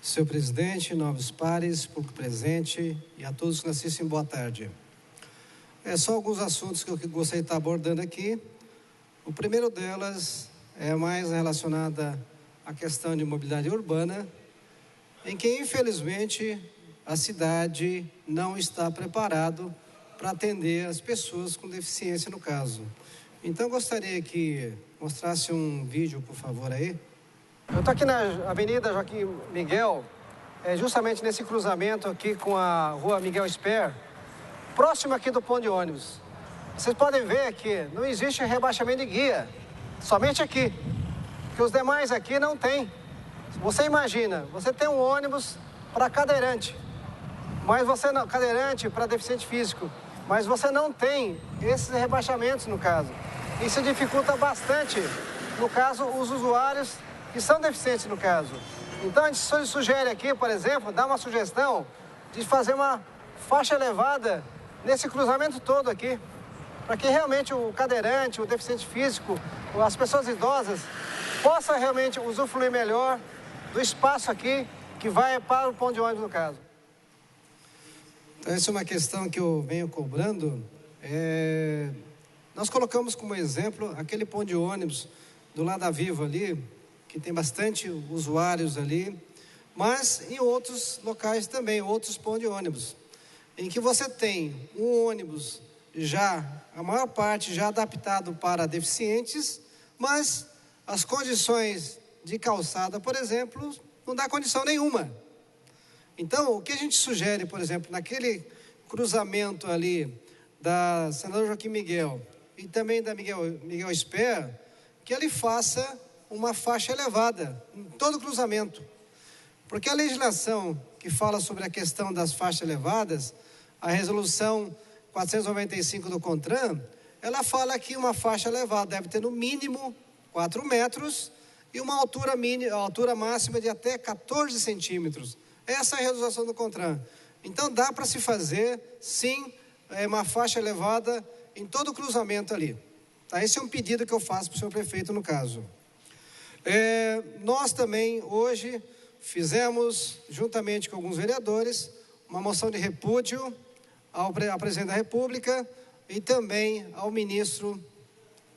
Senhor presidente, nobres pares, público presente e a todos que nos assistem, boa tarde. Só alguns assuntos que eu gostaria de estar abordando aqui. O primeiro delas é mais relacionada à questão de mobilidade urbana, em que, infelizmente, a cidade não está preparada para atender as pessoas com deficiência, no caso. Então, eu gostaria que mostrasse um vídeo, por favor, aí. Eu estou aqui na Avenida Joaquim Miguel, justamente nesse cruzamento aqui com a Rua Miguel Esper, próximo aqui do ponto de ônibus. Vocês podem ver que não existe rebaixamento de guia, somente aqui, que os demais aqui não tem. Você imagina, você tem um ônibus para cadeirante, mas você não, cadeirante para deficiente físico, mas você não tem esses rebaixamentos no caso. Isso dificulta bastante, no caso, os usuários que são deficientes no caso. Então a gente sugere aqui, por exemplo, dá uma sugestão de fazer uma faixa elevada nesse cruzamento todo aqui, para que realmente o cadeirante, o deficiente físico, as pessoas idosas possam realmente usufruir melhor do espaço aqui que vai para o ponto de ônibus no caso. Então essa é uma questão que eu venho cobrando. Nós colocamos como exemplo aquele ponto de ônibus do lado da Vivo ali, que tem bastante usuários ali, mas em outros locais também, outros pontos de ônibus, em que você tem um ônibus já, a maior parte já adaptado para deficientes, mas as condições de calçada, por exemplo, não dá condição nenhuma. Então, o que a gente sugere, por exemplo, naquele cruzamento ali da Senador Joaquim Miguel e também da Miguel Esper, que ele faça uma faixa elevada em todo o cruzamento. Porque a legislação que fala sobre a questão das faixas elevadas, a resolução 495 do CONTRAN, ela fala que uma faixa elevada deve ter no mínimo 4 metros e uma altura máxima de até 14 centímetros. Essa é a resolução do CONTRAN. Então dá para se fazer, sim, uma faixa elevada em todo o cruzamento ali. Tá? Esse é um pedido que eu faço para o senhor prefeito no caso. Nós também hoje fizemos, juntamente com alguns vereadores, uma moção de repúdio ao presidente da República e também ao ministro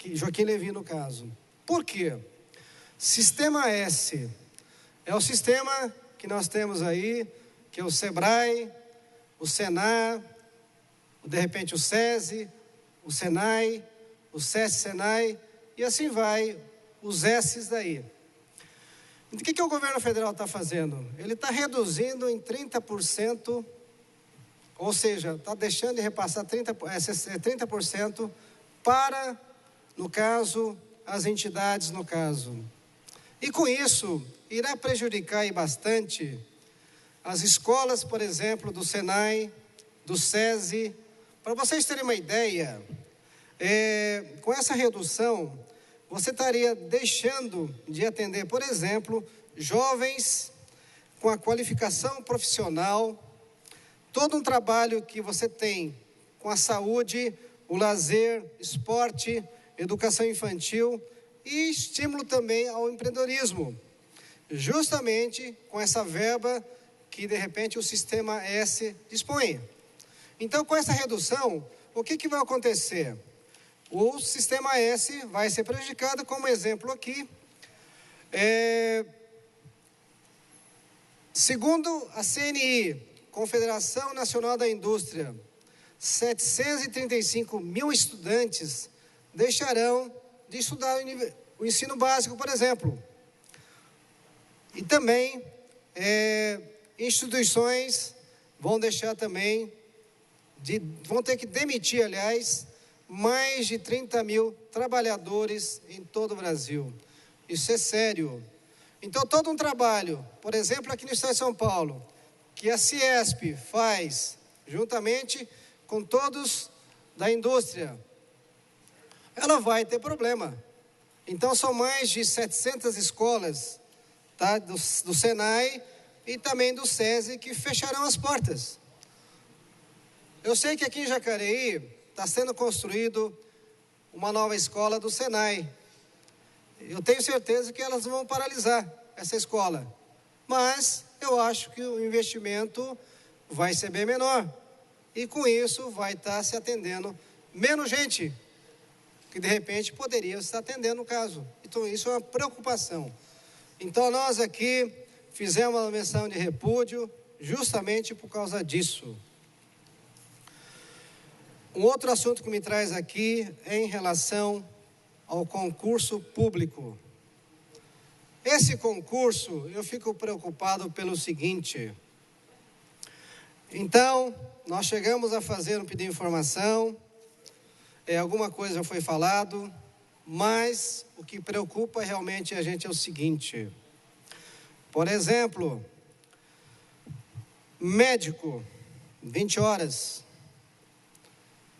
Joaquim Levy no caso. Por quê? Sistema S é o sistema que nós temos aí, que é o SEBRAE, o SENAR, de repente o SESI, o SENAI, o SESC-SENAI e assim vai, os S's daí. O que o governo federal está fazendo? Ele está reduzindo em 30%, ou seja, está deixando de repassar 30% para, no caso, as entidades no caso. E com isso, irá prejudicar aí bastante as escolas, por exemplo, do SENAI, do SESI. Para vocês terem uma ideia, com essa redução, você estaria deixando de atender, por exemplo, jovens com a qualificação profissional, todo um trabalho que você tem com a saúde, o lazer, esporte, educação infantil e estímulo também ao empreendedorismo, justamente com essa verba que de repente o Sistema S dispõe. Então, com essa redução, o que vai acontecer? O Sistema S vai ser prejudicado, como exemplo aqui. Segundo a CNI, Confederação Nacional da Indústria, 735 mil estudantes deixarão de estudar o ensino básico, por exemplo. E também instituições vão deixar também, vão ter que demitir, aliás, mais de 30 mil trabalhadores em todo o Brasil. Isso é sério. Então, todo um trabalho, por exemplo, aqui no estado de São Paulo, que a Ciesp faz, juntamente com todos da indústria, ela vai ter problema. Então, são mais de 700 escolas, tá, do SENAI e também do SESI que fecharão as portas. Eu sei que aqui em Jacareí está sendo construído uma nova escola do SENAI. Eu tenho certeza que elas vão paralisar essa escola, mas eu acho que o investimento vai ser bem menor. E com isso vai estar se atendendo menos gente, que de repente poderia estar atendendo no caso. Então isso é uma preocupação. Então nós aqui fizemos uma menção de repúdio justamente por causa disso. Um outro assunto que me traz aqui é em relação ao concurso público. Esse concurso, eu fico preocupado pelo seguinte. Então, nós chegamos a fazer um pedido de informação, alguma coisa já foi falado, mas o que preocupa realmente a gente é o seguinte. Por exemplo, médico, 20 horas,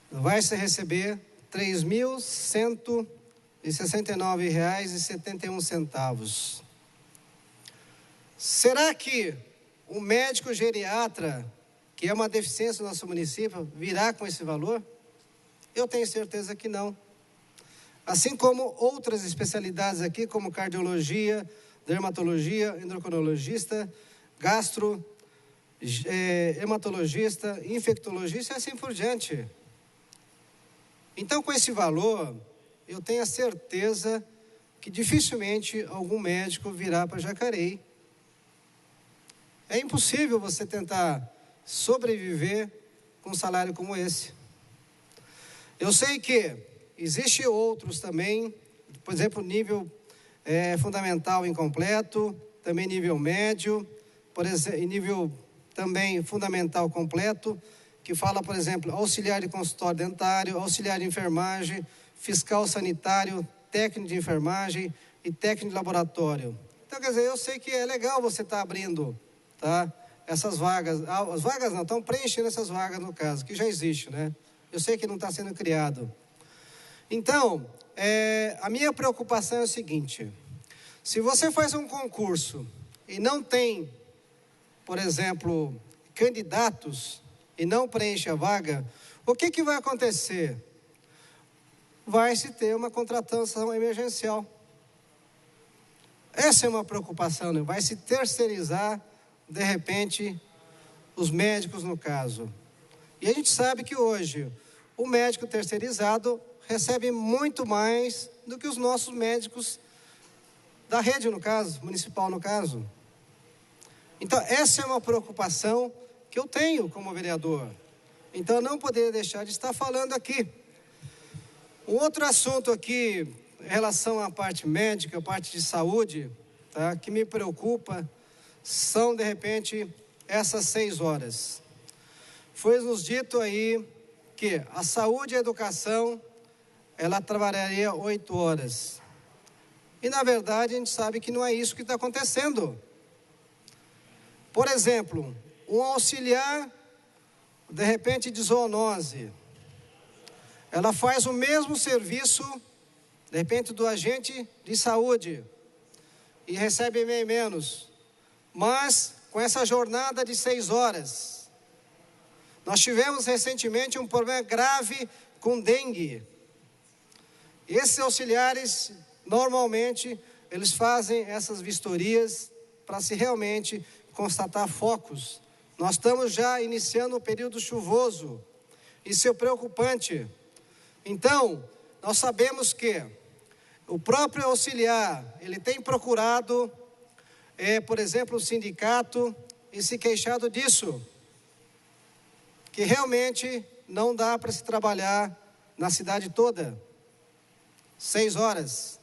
vai se receber R$ 3.169,71. Será que o médico geriatra, que é uma deficiência do nosso município, virá com esse valor? Eu tenho certeza que não. Assim como outras especialidades aqui, como cardiologia, dermatologia, endocrinologista, gastro, hematologista, infectologista e assim por diante. Então, com esse valor, eu tenho a certeza que dificilmente algum médico virá para Jacareí. É impossível você tentar sobreviver com um salário como esse. Eu sei que existem outros também, por exemplo, nível fundamental incompleto, também nível médio, por exemplo, nível também fundamental completo, que fala, por exemplo, auxiliar de consultório dentário, auxiliar de enfermagem, fiscal sanitário, técnico de enfermagem e técnico de laboratório. Então, quer dizer, eu sei que é legal você estar abrindo, tá, essas vagas. As vagas não, estão preenchendo essas vagas no caso, que já existe, né? Eu sei que não está sendo criado. Então, a minha preocupação é o seguinte. Se você faz um concurso e não tem, por exemplo, candidatos e não preenche a vaga, o que vai acontecer? Vai se ter uma contratação emergencial. Essa é uma preocupação, né? Vai se terceirizar, de repente, os médicos no caso. E a gente sabe que hoje o médico terceirizado recebe muito mais do que os nossos médicos da rede, no caso, municipal no caso. Então, essa é uma preocupação que eu tenho como vereador. Então, eu não poderia deixar de estar falando aqui. Um outro assunto aqui, em relação à parte médica, à parte de saúde, tá, que me preocupa, são, de repente, essas 6 horas. Foi nos dito aí que a saúde e a educação, ela trabalharia 8 horas. E, na verdade, a gente sabe que não é isso que está acontecendo. Por exemplo, um auxiliar, de repente, de zoonose, ela faz o mesmo serviço, de repente, do agente de saúde, e recebe bem menos. Mas, com essa jornada de 6 horas, nós tivemos recentemente um problema grave com dengue. E esses auxiliares, normalmente, eles fazem essas vistorias para se realmente constatar focos. Nós estamos já iniciando o período chuvoso. Isso é preocupante. Então, nós sabemos que o próprio auxiliar, ele tem procurado, por exemplo, o sindicato e se queixado disso. Que realmente não dá para se trabalhar na cidade toda. 6 horas.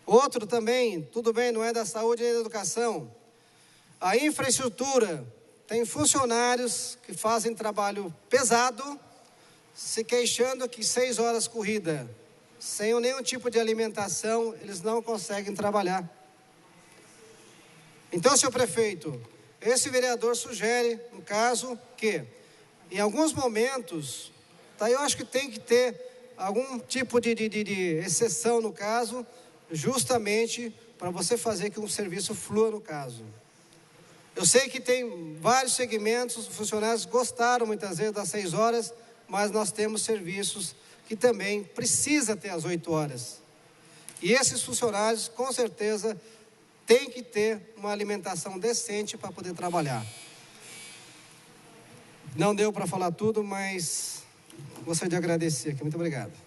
Outro também, tudo bem, não é da saúde nem da educação. A infraestrutura, tem funcionários que fazem trabalho pesado, se queixando que 6 horas corrida, sem nenhum tipo de alimentação, eles não conseguem trabalhar. Então, senhor prefeito, esse vereador sugere, no caso, que em alguns momentos, tá, eu acho que tem que ter algum tipo de exceção no caso, justamente para você fazer que um serviço flua no caso. Eu sei que tem vários segmentos, os funcionários gostaram muitas vezes das 6 horas, mas nós temos serviços que também precisa ter as 8 horas. E esses funcionários, com certeza, tem que ter uma alimentação decente para poder trabalhar. Não deu para falar tudo, mas gostaria de agradecer aqui. Muito obrigado.